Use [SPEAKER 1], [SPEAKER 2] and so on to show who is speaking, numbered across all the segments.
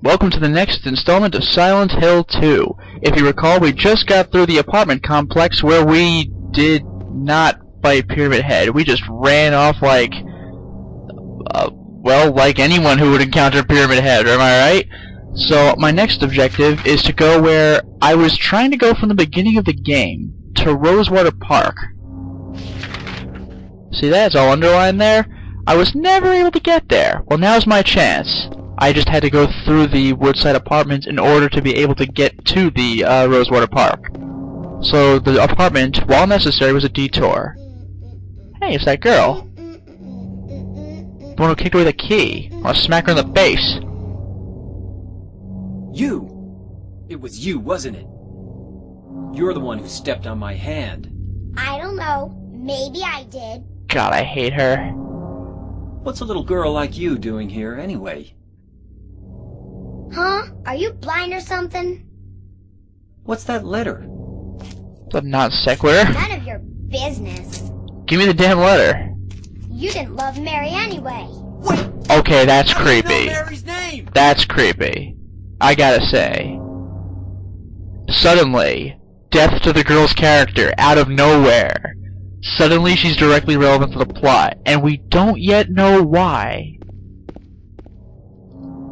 [SPEAKER 1] Welcome to the next installment of Silent Hill 2. If you recall, we just got through the apartment complex where we did not fight Pyramid Head. We just ran off like, well, like anyone who would encounter Pyramid Head, am I right? So, my next objective is to go where I was trying to go from the beginning of the game, to Rosewater Park. See that? It's all underlined there? I was never able to get there. Well, now's my chance. I just had to go through the Woodside apartment in order to be able to get to the Rosewater Park. So the apartment, while necessary, was a detour. Hey, it's that girl. The one who kicked away the key. I want to smack her in the face.
[SPEAKER 2] You! It was you, wasn't it? You're the one who stepped on my hand.
[SPEAKER 3] I don't know. Maybe I did.
[SPEAKER 1] God, I hate her.
[SPEAKER 2] What's a little girl like you doing here, anyway?
[SPEAKER 3] Huh? Are you blind or something?
[SPEAKER 2] What's that letter?
[SPEAKER 1] The non sequitur.
[SPEAKER 3] None of your business.
[SPEAKER 1] Give me the damn letter.
[SPEAKER 3] You didn't love Mary anyway.
[SPEAKER 2] Wait!
[SPEAKER 1] Okay, that's
[SPEAKER 2] How do you
[SPEAKER 1] creepy.
[SPEAKER 2] know Mary's name?
[SPEAKER 1] That's creepy. I gotta say. Suddenly, death to the girl's character out of nowhere. Suddenly she's directly relevant to the plot, and we don't yet know why.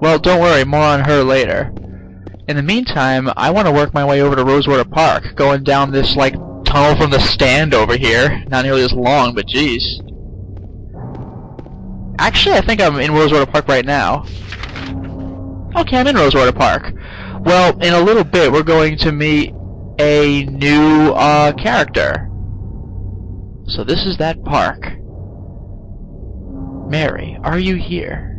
[SPEAKER 1] Well, don't worry, more on her later. In the meantime, I want to work my way over to Rosewater Park, going down this, like, tunnel from the stand over here. Not nearly as long, but jeez. Actually, I think I'm in Rosewater Park right now. Okay, I'm in Rosewater Park. Well, in a little bit, we're going to meet a new, character. So this is that park. Mary, are you here?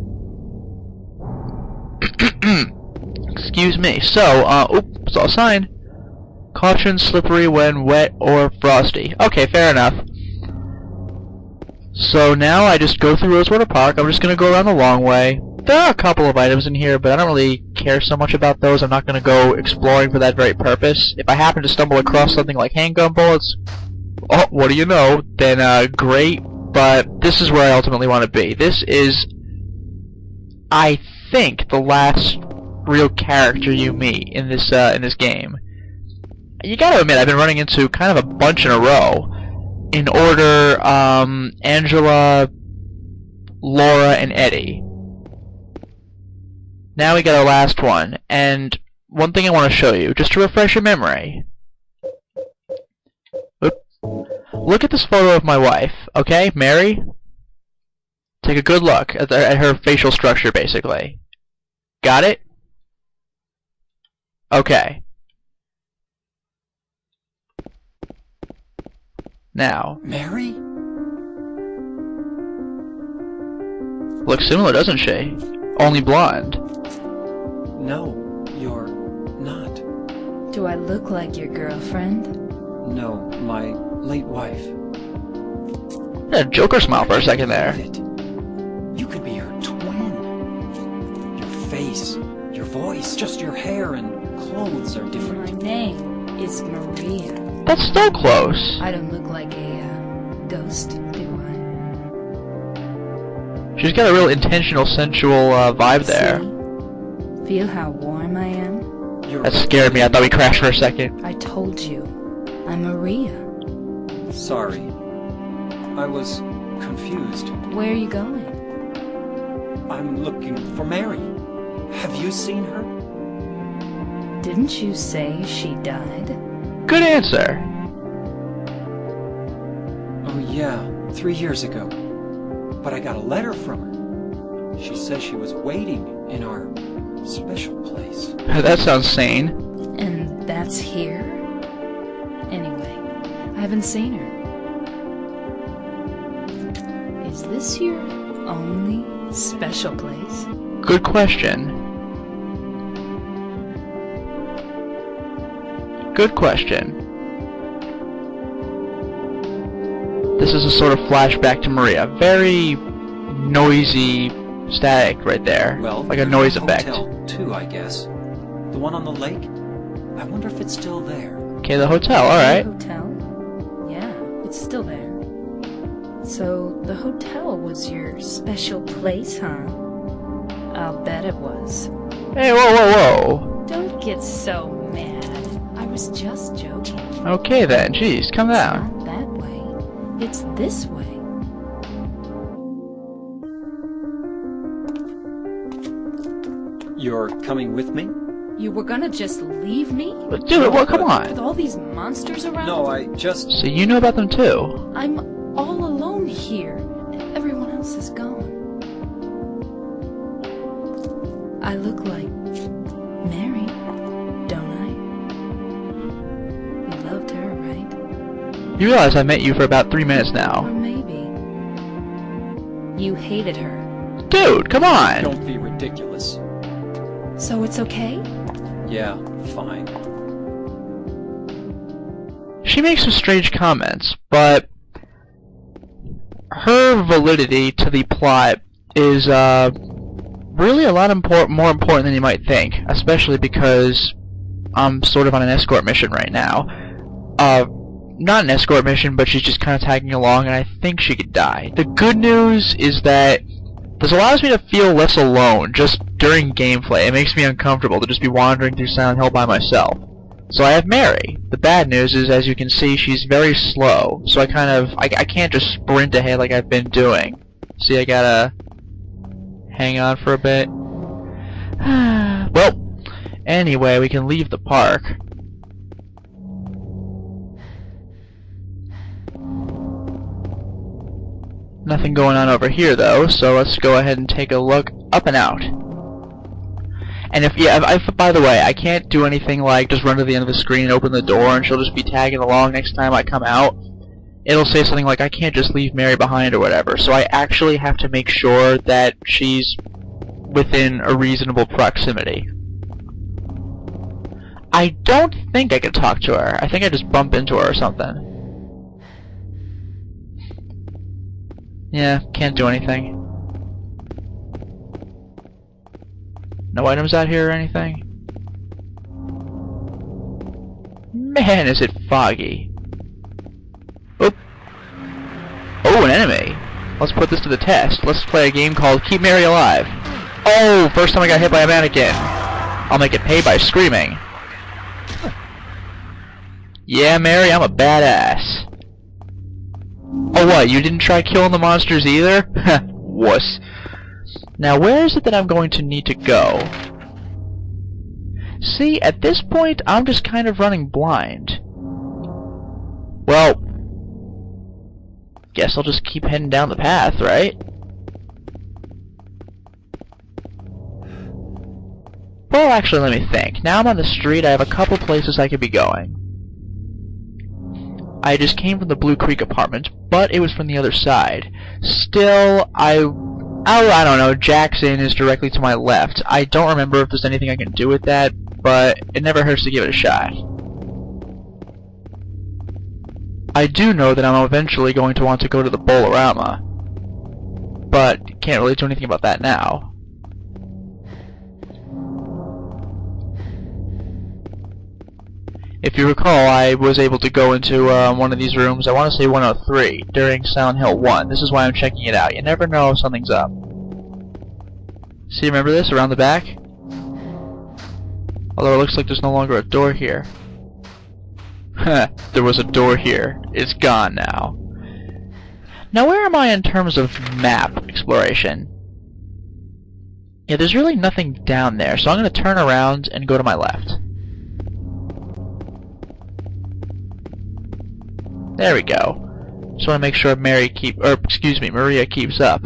[SPEAKER 1] Excuse me. So, oops, saw a sign. Caution, slippery when wet or frosty. Okay, fair enough. So now I just go through Rosewater Park. I'm just gonna go around the long way. There are a couple of items in here, but I don't really care so much about those. I'm not gonna go exploring for that very purpose. If I happen to stumble across something like handgun bullets, oh, what do you know? Then, great. But this is where I ultimately want to be. This is, I think, the last real character you meet in this game. You gotta admit, I've been running into kind of a bunch in a row. In order, Angela, Laura, and Eddie. Now we got our last one. And one thing I want to show you, just to refresh your memory. Look at this photo of my wife, okay, Mary? Take a good look at her facial structure, basically. Got it? Okay. Now.
[SPEAKER 2] Mary?
[SPEAKER 1] Looks similar, doesn't she? Only blonde.
[SPEAKER 2] No, you're not.
[SPEAKER 4] Do I look like your girlfriend?
[SPEAKER 2] No, my late wife.
[SPEAKER 1] Yeah, Joker smile for a second there.
[SPEAKER 2] You could be her twin. Your face, your voice, just your hair and clothes are different.
[SPEAKER 4] My name is Maria.
[SPEAKER 1] That's still close.
[SPEAKER 4] I don't look like a ghost, do I?
[SPEAKER 1] She's got a real intentional, sensual vibe there.
[SPEAKER 4] See? Feel how warm I am?
[SPEAKER 1] That scared me. I thought we crashed for a second.
[SPEAKER 4] I told you, I'm Maria.
[SPEAKER 2] Sorry. I was confused.
[SPEAKER 4] Where are you going?
[SPEAKER 2] I'm looking for Mary. Have you seen her?
[SPEAKER 4] Didn't you say she died?
[SPEAKER 1] Good answer.
[SPEAKER 2] Oh yeah, 3 years ago. But I got a letter from her. She says she was waiting in our special place.
[SPEAKER 1] That sounds sane.
[SPEAKER 4] And that's here? Anyway, I haven't seen her. Is this your only special place?
[SPEAKER 1] Good question. Good question. This is a sort of flashback to Maria. Very noisy static right there.
[SPEAKER 2] Well,
[SPEAKER 1] like a noise effect.
[SPEAKER 2] Hotel too, I guess. The one on the lake? I wonder if it's still there.
[SPEAKER 1] Okay, the hotel, alright.
[SPEAKER 4] Hotel? Yeah, it's still there. So, the hotel was your special place, huh? I'll bet it was.
[SPEAKER 1] Hey, whoa, whoa, whoa.
[SPEAKER 4] Don't get so mad. I was just joking.
[SPEAKER 1] Okay then, jeez, calm down.
[SPEAKER 4] It's not that way. It's this way.
[SPEAKER 2] You're coming with me?
[SPEAKER 4] You were gonna just leave me?
[SPEAKER 1] Dude, well, come
[SPEAKER 4] With
[SPEAKER 1] on.
[SPEAKER 4] all these monsters around?
[SPEAKER 2] No, I just...
[SPEAKER 1] So you know about them too?
[SPEAKER 4] I'm all alone here. Everyone else is gone. I look like Mary, don't I? You loved her, right?
[SPEAKER 1] You realize I met you for about 3 minutes
[SPEAKER 4] Or
[SPEAKER 1] now.
[SPEAKER 4] maybe you hated her.
[SPEAKER 1] Dude, come on!
[SPEAKER 2] Don't be ridiculous.
[SPEAKER 4] So it's okay?
[SPEAKER 2] Yeah, fine.
[SPEAKER 1] She makes some strange comments, but her validity to the plot is really a lot more important than you might think, especially because I'm sort of on an escort mission right now. Not an escort mission, but she's just kind of tagging along, and I think she could die. The good news is that this allows me to feel less alone just during gameplay. It makes me uncomfortable to just be wandering through Silent Hill by myself. So I have Mary. The bad news is, as you can see, she's very slow, so I can't just sprint ahead like I've been doing. See, I gotta hang on for a bit. Well, anyway, we can leave the park. Nothing going on over here though, so let's go ahead and take a look up and out. And if by the way, I can't do anything like just run to the end of the screen and open the door and she'll just be tagging along next time I come out. It'll say something like I can't just leave Mary behind or whatever, so I actually have to make sure that she's within a reasonable proximity. I don't think I can talk to her. I think I just bump into her or something. Yeah, can't do anything. No items out here or anything? Man, is it foggy. Oop. Oh, an enemy. Let's put this to the test. Let's play a game called Keep Mary Alive. Oh, first time I got hit by a mannequin. I'll make it pay by screaming. Yeah, Mary, I'm a badass. Oh, what? You didn't try killing the monsters either? Wuss. Now, where is it that I'm going to need to go? See, at this point, I'm just kind of running blind. Well, guess I'll just keep heading down the path, right? Well, actually, let me think. Now I'm on the street, I have a couple places I could be going. I just came from the Blue Creek apartment, but it was from the other side. Still, I don't know, Jack's Inn is directly to my left. I don't remember if there's anything I can do with that, but it never hurts to give it a shot. I do know that I'm eventually going to want to go to the Bolorama, but can't really do anything about that now. If you recall, I was able to go into one of these rooms, I want to say 103, during Silent Hill 1. This is why I'm checking it out. You never know if something's up. See, remember this, around the back? Although it looks like there's no longer a door here. Heh, there was a door here. It's gone now. Now where am I in terms of map exploration? Yeah, there's really nothing down there, so I'm going to turn around and go to my left. There we go. Just want to make sure Maria keeps up.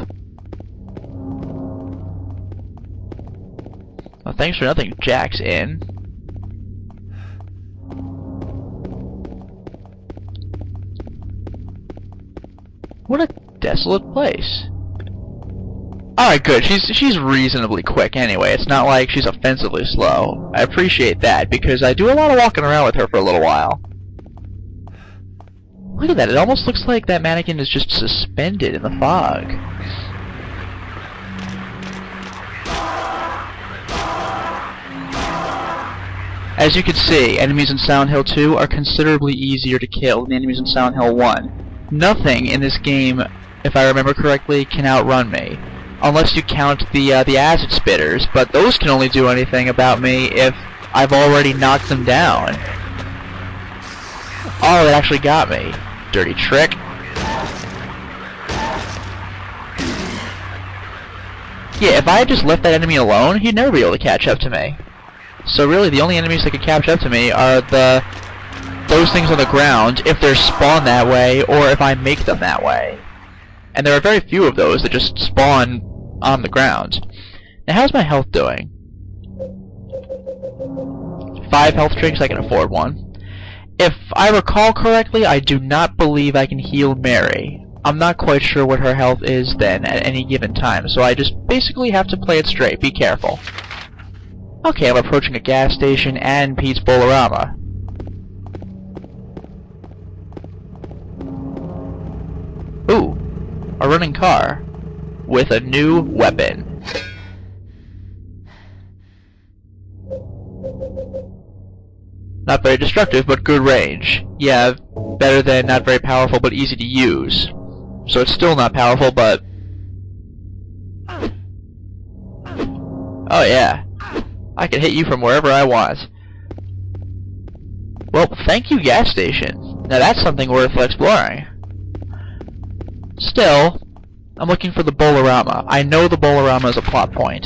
[SPEAKER 1] Well, thanks for nothing, Jack's Inn. What a desolate place. Alright, good. She's reasonably quick anyway. It's not like she's offensively slow. I appreciate that, because I do a lot of walking around with her for a little while. Look at that, it almost looks like that mannequin is just suspended in the fog. As you can see, enemies in Silent Hill 2 are considerably easier to kill than the enemies in Silent Hill 1. Nothing in this game, if I remember correctly, can outrun me. unless you count the acid spitters, but those can only do anything about me if I've already knocked them down. Oh, it actually got me. Dirty trick. Yeah, if I had just left that enemy alone, he'd never be able to catch up to me. So really, the only enemies that could catch up to me are those things on the ground, if they're spawned that way, or if I make them that way. And there are very few of those that just spawn on the ground. Now, how's my health doing? 5 health drinks, I can afford one. If I recall correctly, I do not believe I can heal Mary. I'm not quite sure what her health is then at any given time, so I just basically have to play it straight. Be careful. Okay, I'm approaching a gas station and Pete's Bolorama. Ooh, a running car with a new weapon. Not very destructive, but good range. Yeah, better than not very powerful, but easy to use. So it's still not powerful, but... Oh yeah, I can hit you from wherever I want. Well, thank you, gas station. Now that's something worth exploring. Still, I'm looking for the Bolorama. I know the Bolorama is a plot point.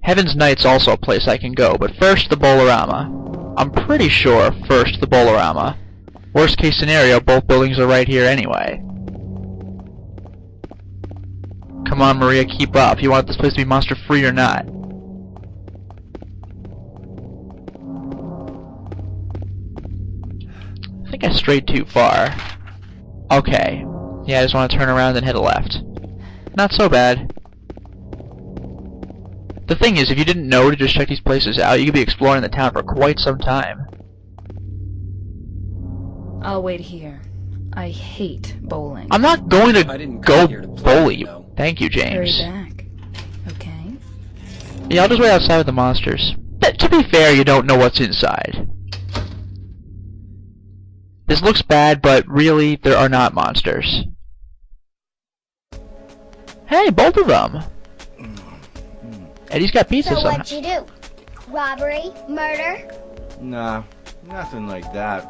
[SPEAKER 1] Heaven's Knight's also a place I can go, but first the Bolorama. I'm pretty sure first the Bolorama. Worst case scenario, both buildings are right here anyway. Come on, Maria, keep up. You want this place to be monster-free or not? I think I strayed too far. Okay. Yeah, I just want to turn around and hit a left. Not so bad. The thing is, if you didn't know to just check these places out, you could be exploring the town for quite some time.
[SPEAKER 4] I'll wait here. I hate bowling.
[SPEAKER 1] I'm not going to go bully
[SPEAKER 2] you.
[SPEAKER 1] you. Thank you,
[SPEAKER 4] Hurry
[SPEAKER 1] James.
[SPEAKER 4] back. Okay.
[SPEAKER 1] Yeah, I'll just wait outside with the monsters. But to be fair, you don't know what's inside. This looks bad, but really, there are not monsters. Hey, both of them! Eddie's got pizza
[SPEAKER 3] So
[SPEAKER 1] somehow.
[SPEAKER 3] what'd you do? Robbery? Murder?
[SPEAKER 5] Nah, nothing like that.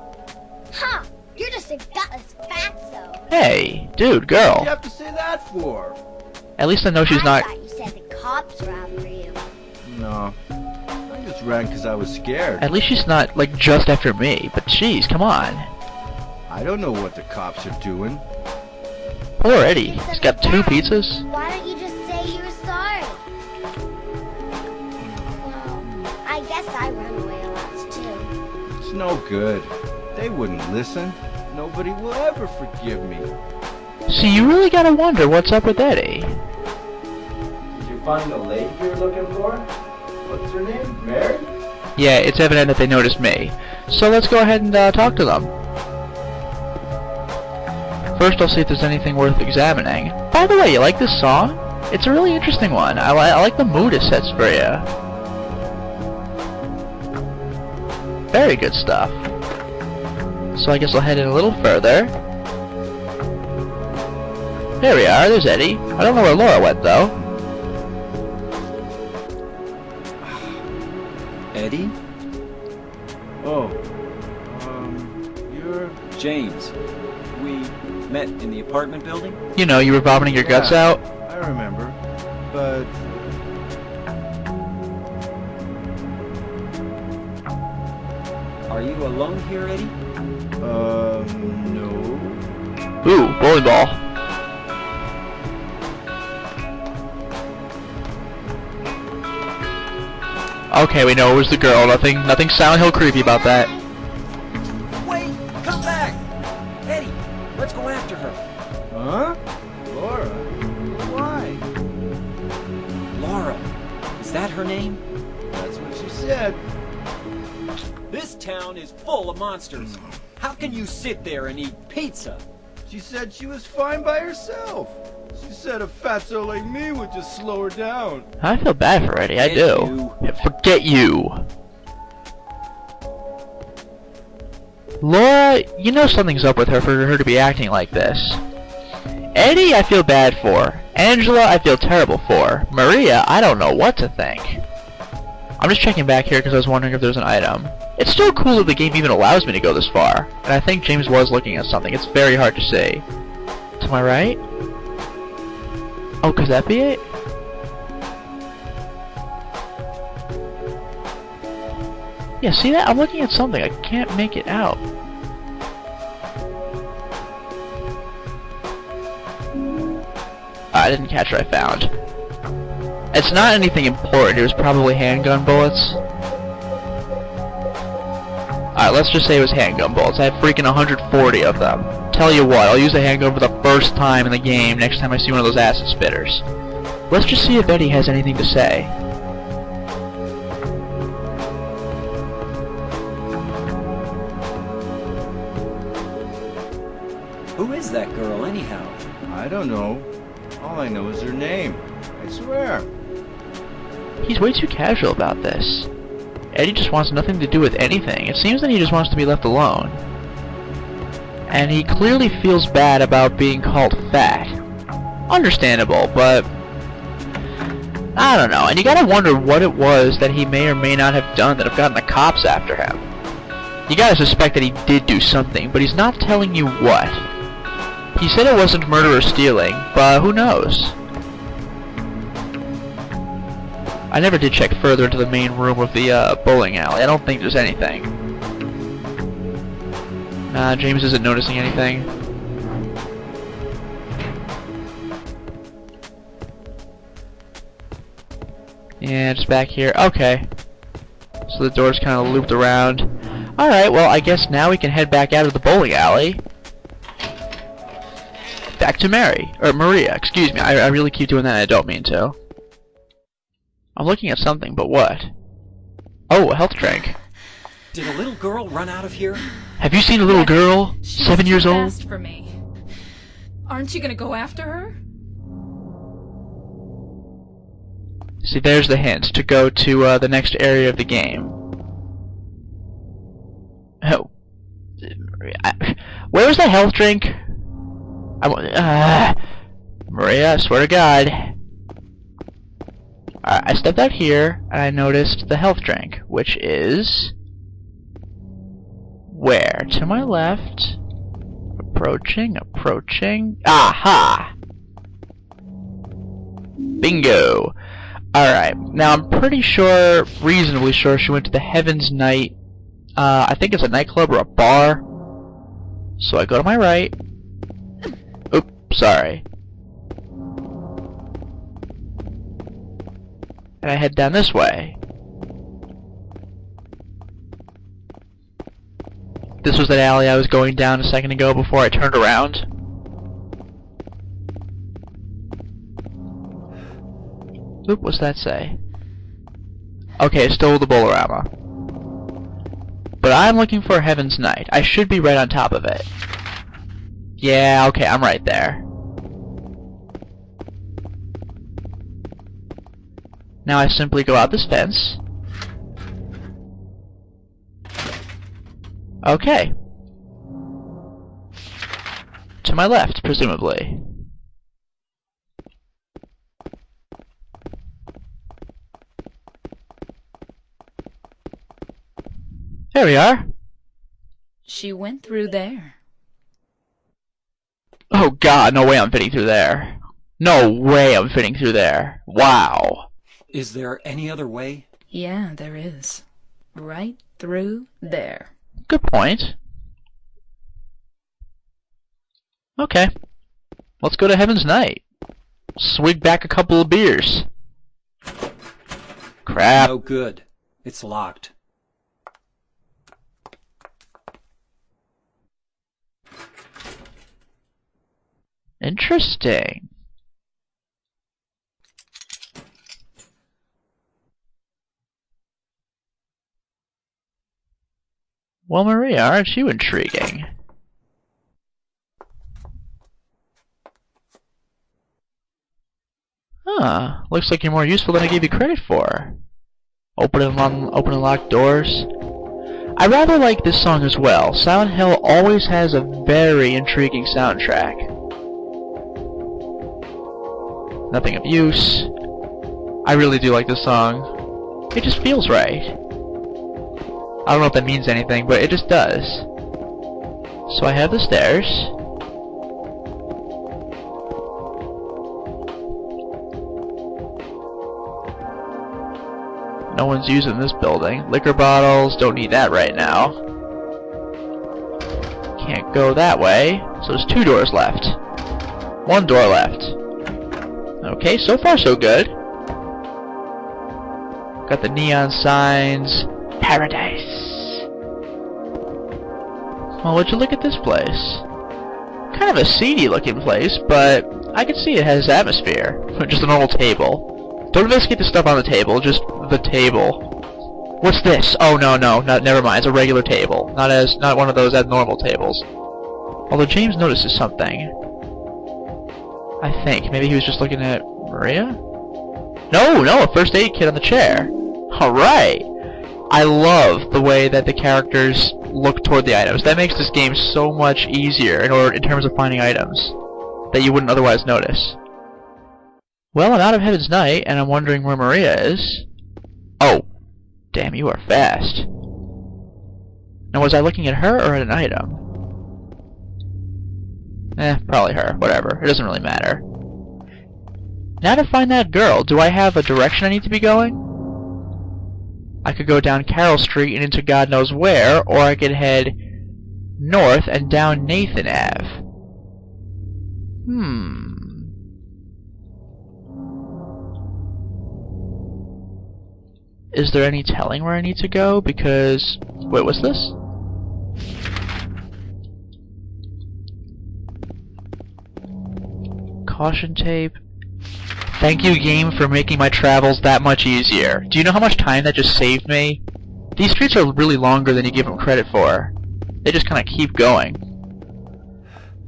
[SPEAKER 3] Huh! You're just a gutless fatso.
[SPEAKER 1] Hey, dude,
[SPEAKER 5] What
[SPEAKER 1] girl.
[SPEAKER 5] do you have to say that for?
[SPEAKER 1] At least I know she's
[SPEAKER 3] I
[SPEAKER 1] not...
[SPEAKER 3] thought you said the cops were after you.
[SPEAKER 5] No, I just ran because I was scared.
[SPEAKER 1] At least she's not, like, just after me. But jeez, come on.
[SPEAKER 5] I don't know what the cops are doing.
[SPEAKER 1] Poor Eddie. He's got 2 pizzas.
[SPEAKER 3] Why don't you just say you were sorry? Well, I guess I run away a lot too.
[SPEAKER 5] It's no good. They wouldn't listen. Nobody will ever forgive me.
[SPEAKER 1] See, you really gotta wonder what's up with Eddie.
[SPEAKER 5] Did you find the lady you were looking for? What's her name? Mary?
[SPEAKER 1] Yeah, it's evident that they noticed me. So let's go ahead and talk to them. First, I'll see if there's anything worth examining. By the way, you like this song? It's a really interesting one. I like the mood it sets for you. Very good stuff. So I guess I'll head in a little further. There we are, there's Eddie. I don't know where Laura went, though.
[SPEAKER 2] Eddie?
[SPEAKER 5] Oh, you're...
[SPEAKER 2] James. We met in the apartment building?
[SPEAKER 1] You know, you were vomiting your guts out.
[SPEAKER 5] I remember, but...
[SPEAKER 2] Are you alone here, Eddie?
[SPEAKER 5] No.
[SPEAKER 1] Ooh, bowling ball. Okay, we know it was the girl. Nothing Silent Hill creepy about that.
[SPEAKER 2] Wait! Come back! Eddie, let's go after her.
[SPEAKER 5] Huh? Laura? Why?
[SPEAKER 2] Laura. Is that her name?
[SPEAKER 5] That's what she said.
[SPEAKER 2] This town is full of monsters. How can you sit there and eat pizza?
[SPEAKER 5] She said she was fine by herself. She said a fatso like me would just slow her down.
[SPEAKER 1] I feel bad for Eddie, I
[SPEAKER 2] Forget
[SPEAKER 1] do.
[SPEAKER 2] you.
[SPEAKER 1] Yeah, forget you. Laura, you know something's up with her for her to be acting like this. Eddie, I feel bad for. Angela, I feel terrible for. Maria, I don't know what to think. I'm just checking back here because I was wondering if there's an item. It's still cool that the game even allows me to go this far. And I think James was looking at something. It's very hard to see. To my right? Oh, could that be it? Yeah, see that? I'm looking at something. I can't make it out. I didn't catch what I found. It's not anything important. It was probably handgun bullets. Alright, let's just say it was handgun bullets. I have freaking 140 of them. Tell you what, I'll use the handgun for the first time in the game next time I see one of those acid spitters. Let's just see if Eddie has anything to say.
[SPEAKER 2] Who is that girl, anyhow?
[SPEAKER 5] I don't know. All I know is her name. I swear.
[SPEAKER 1] He's way too casual about this. Eddie just wants nothing to do with anything. It seems that he just wants to be left alone. And he clearly feels bad about being called fat. Understandable, but I don't know. And you gotta wonder what it was that he may or may not have done that have gotten the cops after him. You gotta suspect that he did do something, but he's not telling you what. He said it wasn't murder or stealing, but who knows? I never did check further into the main room of the bowling alley. I don't think there's anything. Nah, James isn't noticing anything. Yeah, just back here. Okay. So the door's kind of looped around. Alright, well, I guess now we can head back out of the bowling alley. Back to Maria, excuse me. I really keep doing that and I don't mean to. I'm looking at something, but what? Oh, a health drink.
[SPEAKER 2] Did a little girl run out of here?
[SPEAKER 1] Have you seen a little girl? 7 years old?
[SPEAKER 4] Fast for me. Aren't you gonna go after her?
[SPEAKER 1] See, there's the hint to go to the next area of the game. Oh. Where was that health drink? Maria, I swear to God. I stepped out here, and I noticed the health drink, which is... where? To my left. Approaching. Aha! Bingo! Alright, now I'm pretty sure, reasonably sure, she went to the Heaven's Night. I think it's a nightclub or a bar. So I go to my right. Oops, sorry. And I head down this way. This was that alley I was going down a second ago before I turned around. Oop, what's that say? Okay, it's still the Bolorama. But I'm looking for Heaven's Night. I should be right on top of it. Yeah, okay, I'm right there. Now I simply go out this fence. Okay. To my left, presumably. There we are.
[SPEAKER 4] She went through there.
[SPEAKER 1] Oh God, no way I'm fitting through there. No way I'm fitting through there. Wow.
[SPEAKER 2] Is there any other way?
[SPEAKER 4] Yeah, there is. Right through there.
[SPEAKER 1] Good point. Okay. Let's go to Heaven's Night. Swig back a couple of beers. Crap.
[SPEAKER 2] No good. It's locked.
[SPEAKER 1] Interesting. Well, Maria, aren't you intriguing? Huh. Looks like you're more useful than I gave you credit for. Open and lock doors. I rather like this song as well. Silent Hill always has a very intriguing soundtrack. Nothing of use. I really do like this song. It just feels right. I don't know if that means anything, but it just does. So I have the stairs. No one's using this building. Liquor bottles, don't need that right now. Can't go that way, so there's 2 doors left. 1 door left. Okay, so far so good. Got the neon signs. Paradise. Well, would you look at this place? Kind of a seedy looking place, but I can see it has atmosphere. Just a normal table. Don't investigate the stuff on the table, just the table. What's this? Oh no, never mind. It's a regular table. Not one of those abnormal tables. Although James notices something. I think. Maybe he was just looking at Maria? No, a first aid kit on the chair. Alright! I love the way that the characters look toward the items. That makes this game so much easier in terms of finding items that you wouldn't otherwise notice. Well, I'm out of Heaven's Night, and I'm wondering where Maria is. Oh, damn, you are fast. Now, was I looking at her or at an item? Probably her. Whatever. It doesn't really matter. Now to find that girl, do I have a direction I need to be going? I could go down Carroll Street and into God knows where, or I could head north and down Nathan Ave. Is there any telling where I need to go? Because... wait, what's this? Caution tape. Thank you, game, for making my travels that much easier. Do you know how much time that just saved me? These streets are really longer than you give them credit for. They just kind of keep going.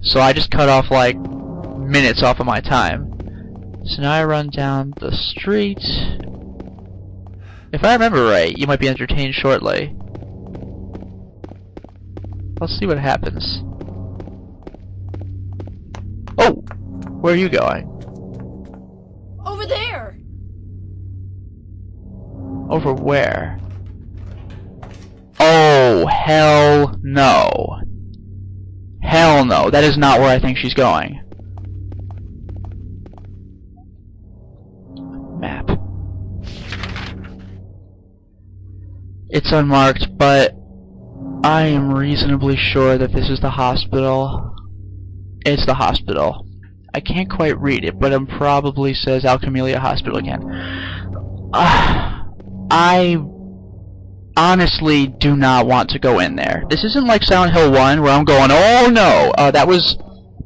[SPEAKER 1] So I just cut off, like, minutes off of my time. So now I run down the street. If I remember right, you might be entertained shortly. Let's see what happens. Oh! Where are you going?
[SPEAKER 6] Over there!
[SPEAKER 1] Over where? Oh, hell no. Hell no, that is not where I think she's going. Map. It's unmarked, but I am reasonably sure that this is the hospital. It's the hospital. I can't quite read it, but it probably says Alchemelia Hospital again. I honestly do not want to go in there. This isn't like Silent Hill 1 where I'm going, oh no! That was...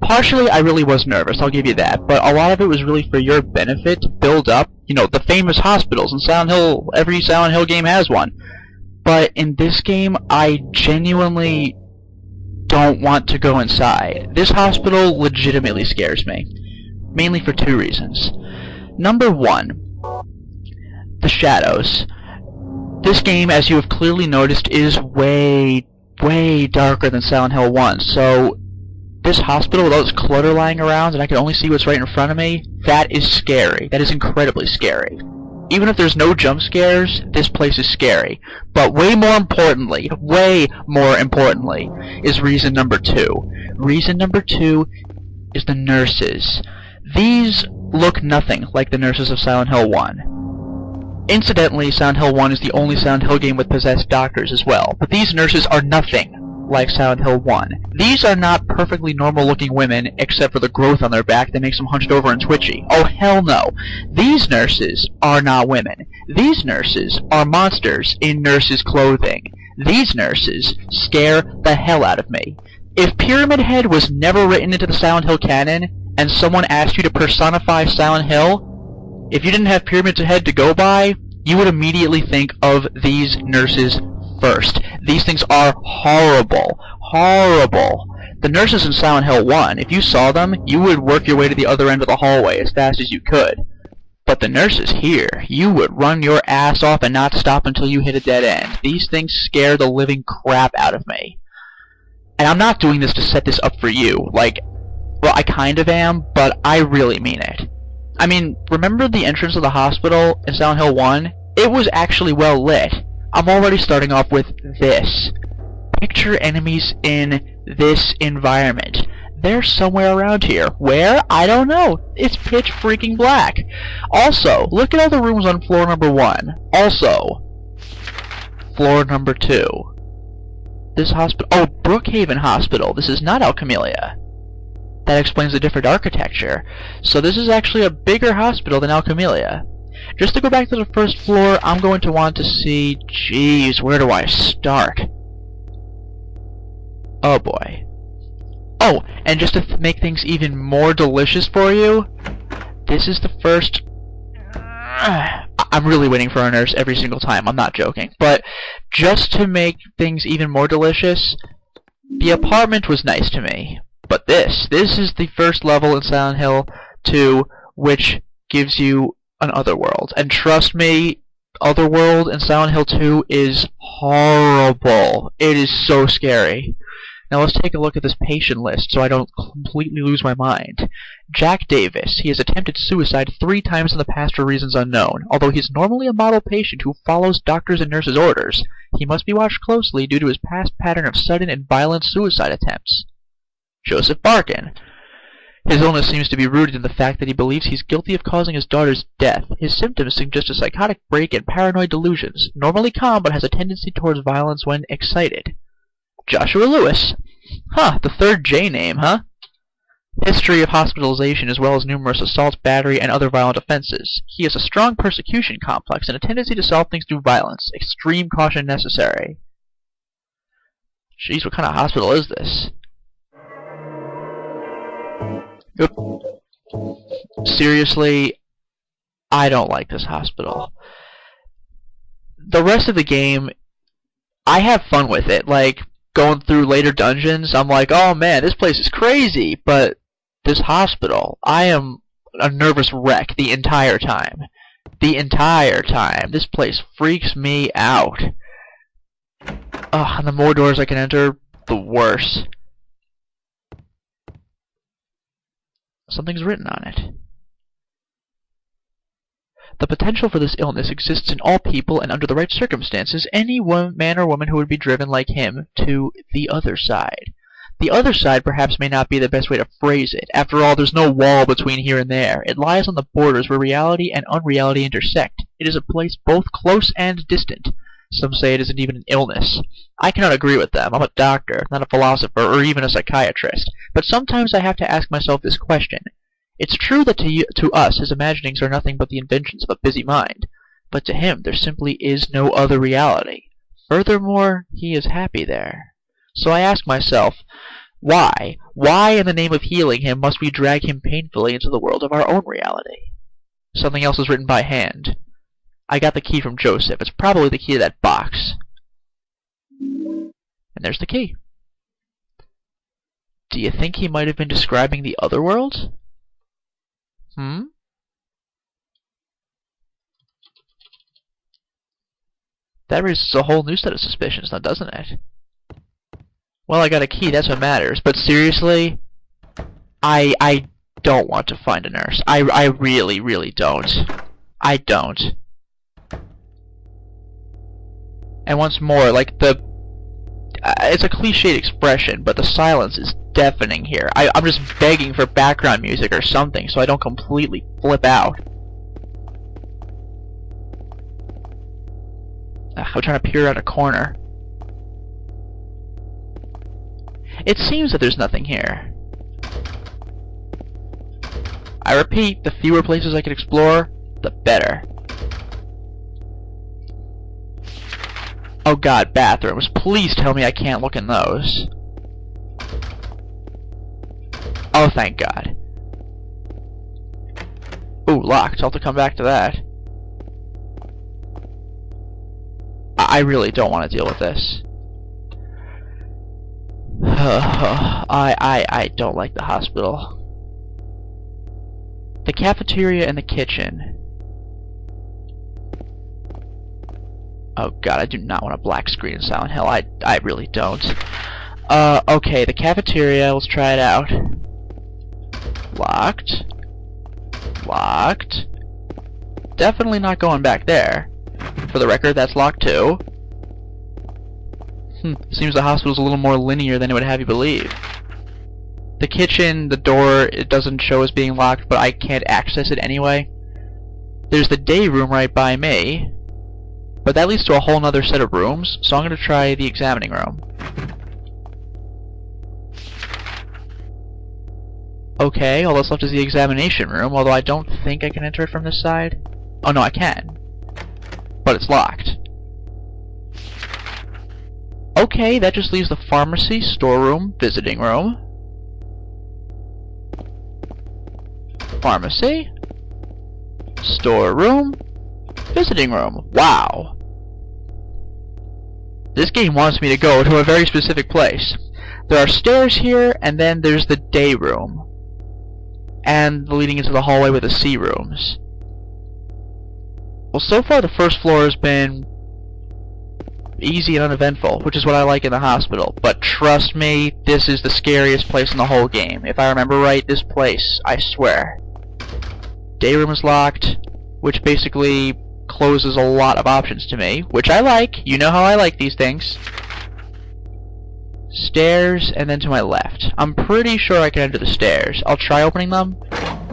[SPEAKER 1] partially, I really was nervous, I'll give you that. But a lot of it was really for your benefit to build up, you know, the famous hospitals. In Silent Hill, every Silent Hill game has one. But in this game, I genuinely don't want to go inside. This hospital legitimately scares me. Mainly for 2 reasons. Number 1, the shadows. This game, as you have clearly noticed, is way, way darker than Silent Hill 1. So, this hospital with all this clutter lying around and I can only see what's right in front of me, that is scary. That is incredibly scary. Even if there's no jump scares, this place is scary. But way more importantly, is reason number 2. Reason number 2 is the nurses. These look nothing like the nurses of Silent Hill 1. Incidentally, Silent Hill 1 is the only Silent Hill game with possessed doctors as well. But these nurses are nothing like Silent Hill 1. These are not perfectly normal looking women except for the growth on their back that makes them hunched over and twitchy. Oh hell no. These nurses are not women. These nurses are monsters in nurses' clothing. These nurses scare the hell out of me. If Pyramid Head was never written into the Silent Hill canon and someone asked you to personify Silent Hill, if you didn't have Pyramid Head to go by, you would immediately think of these nurses first. These things are horrible. Horrible. The nurses in Silent Hill 1, if you saw them, you would work your way to the other end of the hallway as fast as you could. But the nurses here, you would run your ass off and not stop until you hit a dead end. These things scare the living crap out of me. And I'm not doing this to set this up for you. Like, well, I kind of am, but I really mean it. I mean, remember the entrance of the hospital in Silent Hill 1? It was actually well lit. I'm already starting off with this. Picture enemies in this environment. They're somewhere around here. Where? I don't know. It's pitch freaking black. Also, look at all the rooms on floor number 1. Also, floor number 2. This hospital. Oh, Brookhaven Hospital. This is not Alchemelia. That explains the different architecture. So this is actually a bigger hospital than Alchemelia. Just to go back to the first floor, I'm going to want to see... Jeez, where do I start? Oh boy. Oh, and just to make things even more delicious for you, this is the first... I'm really waiting for a nurse every single time, I'm not joking. But just to make things even more delicious, the apartment was nice to me. But this is the first level in Silent Hill 2, which gives you an Otherworld. And trust me, Otherworld in Silent Hill 2 is horrible. It is so scary. Now let's take a look at this patient list so I don't completely lose my mind. Jack Davis. He has attempted suicide 3 times in the past for reasons unknown. Although he's normally a model patient who follows doctors' and nurses' orders, he must be watched closely due to his past pattern of sudden and violent suicide attempts. Joseph Barkin. His illness seems to be rooted in the fact that he believes he's guilty of causing his daughter's death. His symptoms suggest a psychotic break and paranoid delusions. Normally calm, but has a tendency towards violence when excited. Joshua Lewis. Huh, the third J name, huh? History of hospitalization as well as numerous assaults, battery, and other violent offenses. He has a strong persecution complex and a tendency to solve things through violence. Extreme caution necessary. Jeez, what kind of hospital is this? Oop. Seriously, I don't like this hospital. The rest of the game, I have fun with it. Like, going through later dungeons, I'm like, oh man, this place is crazy. But this hospital, I am a nervous wreck the entire time. The entire time. This place freaks me out. Ugh, and the more doors I can enter, the worse. Something's written on it. The potential for this illness exists in all people, and under the right circumstances, any man or woman who would be driven like him to the other side. The other side perhaps may not be the best way to phrase it. After all, there's no wall between here and there. It lies on the borders where reality and unreality intersect. It is a place both close and distant. Some say it isn't even an illness. I cannot agree with them. I'm a doctor, not a philosopher, or even a psychiatrist. But sometimes I have to ask myself this question. It's true that to us his imaginings are nothing but the inventions of a busy mind. But to him there simply is no other reality. Furthermore, he is happy there. So I ask myself, why? Why in the name of healing him must we drag him painfully into the world of our own reality? Something else is written by hand. I got the key from Joseph. It's probably the key to that box. And there's the key. Do you think he might have been describing the other world? That raises a whole new set of suspicions now, doesn't it? Well, I got a key, that's what matters. But seriously, I don't want to find a nurse. I really, really don't. I don't. And once more, like it's a cliched expression, but the silence is deafening here. I'm just begging for background music or something so I don't completely flip out. I'm trying to peer out a corner. It seems that there's nothing here. I repeat, the fewer places I can explore, the better. Oh god, bathrooms. Please tell me I can't look in those. Oh, thank god. Ooh, locked. I'll have to come back to that. I really don't want to deal with this. I don't like the hospital. The cafeteria and the kitchen. Oh god, I do not want a black screen in Silent Hill. I really don't. Okay, the cafeteria, let's try it out. Locked. Locked. Definitely not going back there. For the record, that's locked too. Seems the hospital's a little more linear than it would have you believe. The kitchen, the door, it doesn't show as being locked, but I can't access it anyway. There's the day room right by me, but that leads to a whole nother set of rooms, so I'm going to try the examining room. Okay, all that's left is the examination room, although I don't think I can enter it from this side. Oh no, I can. But it's locked. Okay, that just leaves the pharmacy, storeroom, visiting room. Pharmacy, storeroom, visiting room. Wow. This game wants me to go to a very specific place. There are stairs here, and then there's the day room. And leading into the hallway with the C rooms. Well, so far the first floor has been easy and uneventful, which is what I like in the hospital. But trust me, this is the scariest place in the whole game. If I remember right, this place, I swear. Day room is locked, which basically closes a lot of options to me, which I like. You know how I like these things. Stairs, and then to my left. I'm pretty sure I can enter the stairs. I'll try opening them.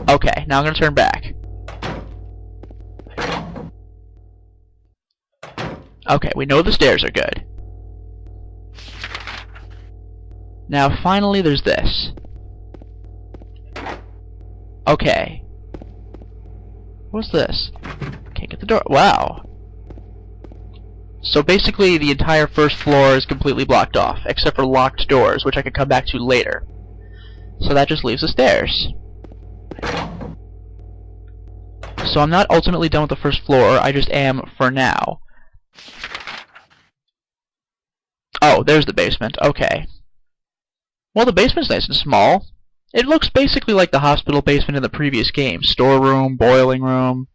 [SPEAKER 1] Okay, now I'm gonna turn back. Okay, we know the stairs are good. Now, finally, there's this. Okay. What's this? Can't get the door. Wow. So basically, the entire first floor is completely blocked off, except for locked doors, which I can come back to later. So that just leaves the stairs. So I'm not ultimately done with the first floor, I just am for now. Oh, there's the basement. Okay. Well, the basement's nice and small. It looks basically like the hospital basement in the previous game. Storeroom, boiling room.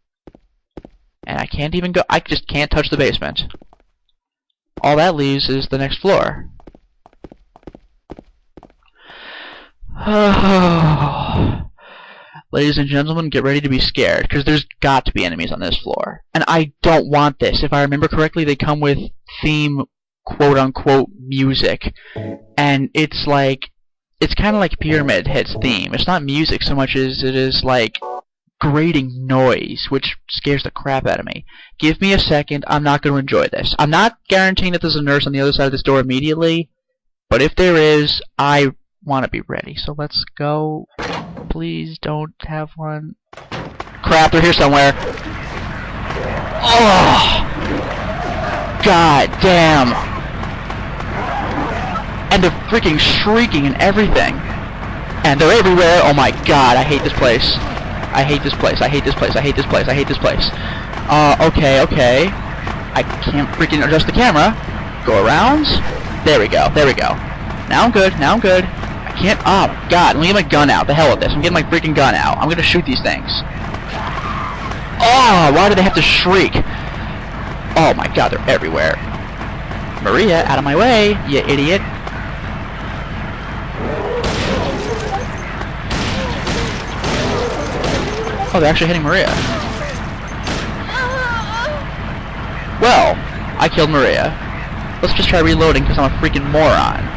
[SPEAKER 1] And I can't even go... I just can't touch the basement. All that leaves is the next floor. Ladies and gentlemen, get ready to be scared, because there's got to be enemies on this floor. And I don't want this. If I remember correctly, they come with theme, quote-unquote, music. And it's like... It's kind of like Pyramid Head's theme. It's not music so much as it is, like, grating noise, which scares the crap out of me. Give me a second. I'm not going to enjoy this. I'm not guaranteeing that there's a nurse on the other side of this door immediately, but if there is, I want to be ready. So let's go. Please don't have one. Crap, they're here somewhere. Oh! God damn! And they're freaking shrieking and everything. And they're everywhere. Oh my god, I hate this place. I hate this place. I hate this place. I hate this place. I hate this place. Okay. I can't freaking adjust the camera. Go around. There we go. There we go. Now I'm good. Now I'm good. I can't... Oh, God. Let me get my gun out. The hell with this. I'm getting my freaking gun out. I'm gonna shoot these things. Oh, why do they have to shriek? Oh, my God. They're everywhere. Maria, out of my way, you idiot. Oh, they're actually hitting Maria. Well, I killed Maria. Let's just try reloading because I'm a freaking moron.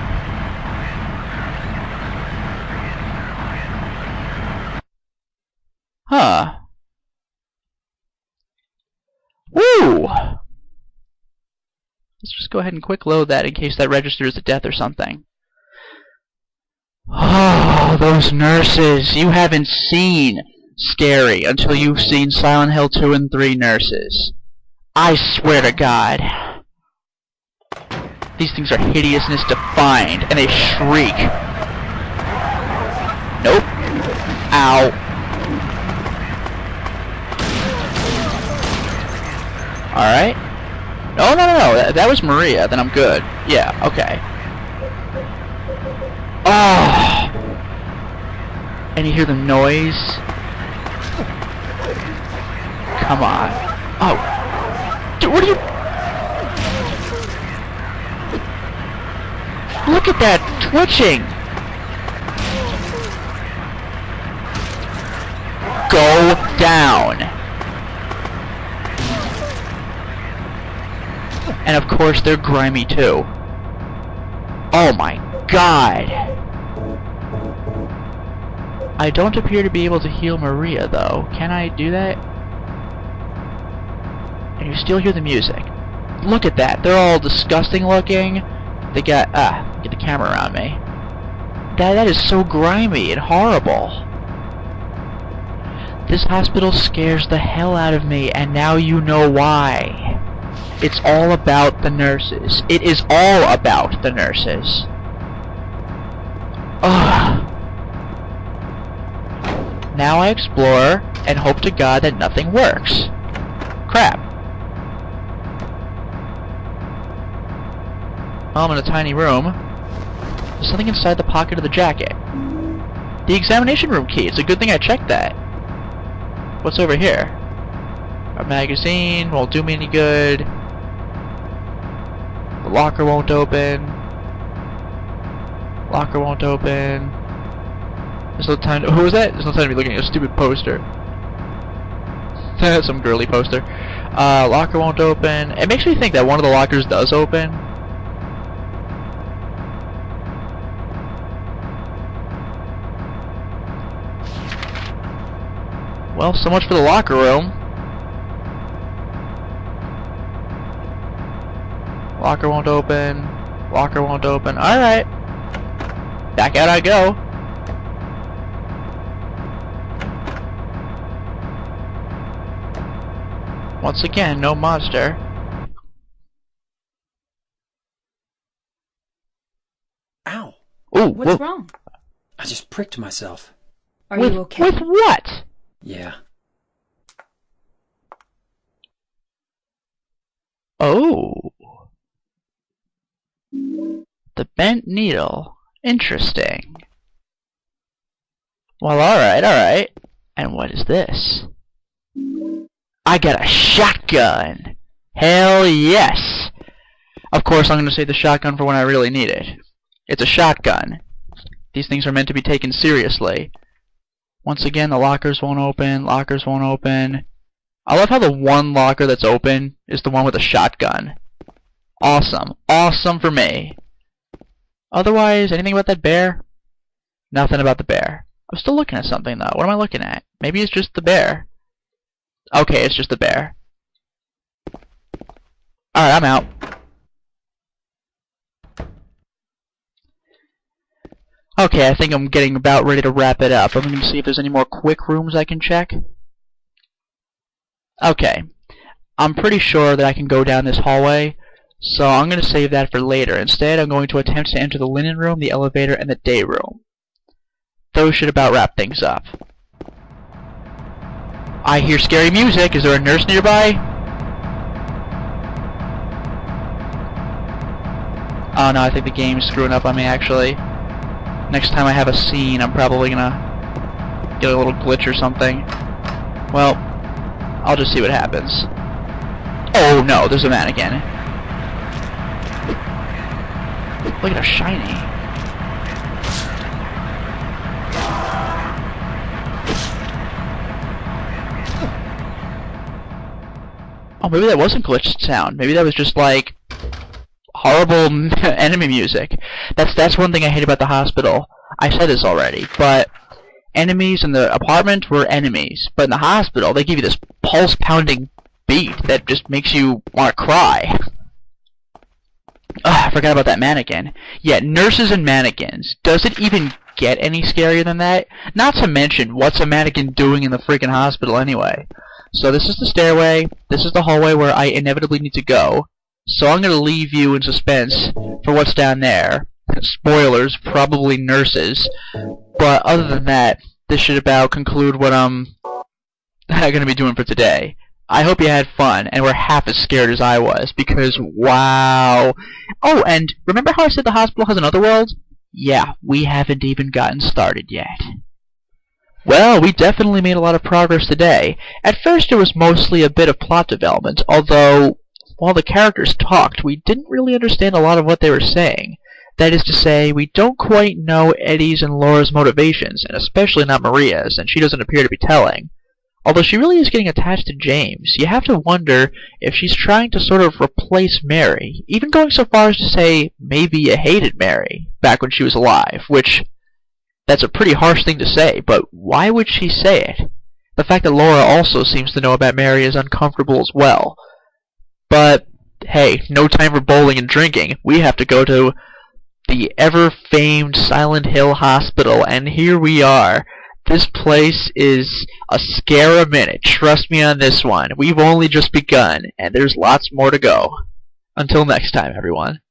[SPEAKER 1] Huh. Woo! Let's just go ahead and quick load that in case that registers a death or something. Oh, those nurses. You haven't seen scary until you've seen Silent Hill 2 and 3 nurses. I swear to God. These things are hideousness defined, and they shriek. Nope. Ow. Alright. No. That was Maria, then I'm good. Yeah, okay. Oh! And you hear the noise? Come on. Oh. Dude, what are you... Look at that twitching! go down. And of course they're grimy too. Oh my god. I don't appear to be able to heal Maria though. Can I do that? And you still hear the music. Look at that. They're all disgusting looking. They got get the camera around me. That is so grimy and horrible. This hospital scares the hell out of me, and now you know why. It's all about the nurses. It is all about the nurses. Ugh. Now I explore and hope to God that nothing works. Crap. Well, I'm in a tiny room. There's something inside the pocket of the jacket. The examination room key. It's a good thing I checked that. What's over here? A magazine won't do me any good. The locker won't open. Locker won't open. There's no time to— who was that? There's no time to be looking at a stupid poster. Some girly poster. Locker won't open. It makes me think that one of the lockers does open. Well, so much for the locker room. Locker won't open. Locker won't open. Alright. Back out I go. Once again, no monster.
[SPEAKER 2] Ow!
[SPEAKER 1] Ooh,
[SPEAKER 4] What's wrong?
[SPEAKER 2] I just pricked myself.
[SPEAKER 4] Are you okay?
[SPEAKER 1] With what?
[SPEAKER 2] Yeah.
[SPEAKER 1] Oh. The bent needle. Interesting. Well, alright. And what is this? I got a shotgun! Hell yes! Of course I'm going to save the shotgun for when I really need it. It's a shotgun. These things are meant to be taken seriously. Once again, the lockers won't open. Lockers won't open. I love how the one locker that's open is the one with a shotgun. Awesome. Awesome for me. Otherwise, anything about that bear? Nothing about the bear. I'm still looking at something, though. What am I looking at? Maybe it's just the bear. Okay, it's just the bear. Alright, I'm out. Okay, I think I'm getting about ready to wrap it up. I'm going to see if there's any more quick rooms I can check. Okay. I'm pretty sure that I can go down this hallway, so I'm going to save that for later. Instead, I'm going to attempt to enter the linen room, the elevator, and the day room. Those should about wrap things up. I hear scary music. Is there a nurse nearby? Oh no, I think the game's screwing up on me actually. Next time I have a scene, I'm probably gonna get a little glitch or something. Well, I'll just see what happens. Oh no, there's a mannequin. Look at how shiny. Oh, maybe that wasn't glitched sound. Maybe that was just like horrible enemy music. That's one thing I hate about the hospital. I said this already, but enemies in the apartment were enemies, but in the hospital they give you this pulse-pounding beat that just makes you want to cry. Ugh, I forgot about that mannequin. Yeah, nurses and mannequins. Does it even get any scarier than that? Not to mention, what's a mannequin doing in the freaking hospital anyway? So this is the stairway. This is the hallway where I inevitably need to go. So I'm going to leave you in suspense for what's down there. Spoilers, probably nurses. But other than that, this should about conclude what I'm going to be doing for today. I hope you had fun and were half as scared as I was, because wow. Oh, and remember how I said the hospital has another world? Yeah, we haven't even gotten started yet. Well, we definitely made a lot of progress today. At first it was mostly a bit of plot development, although while the characters talked, we didn't really understand a lot of what they were saying. That is to say, we don't quite know Eddie's and Laura's motivations, and especially not Maria's, and she doesn't appear to be telling. Although she really is getting attached to James, you have to wonder if she's trying to sort of replace Mary, even going so far as to say maybe you hated Mary back when she was alive, which that's a pretty harsh thing to say, but why would she say it? The fact that Laura also seems to know about Mary is uncomfortable as well. But hey, no time for bowling and drinking. We have to go to the ever-famed Silent Hill Hospital, and here we are. This place is a scare a minute. Trust me on this one. We've only just begun, and there's lots more to go. Until next time, everyone.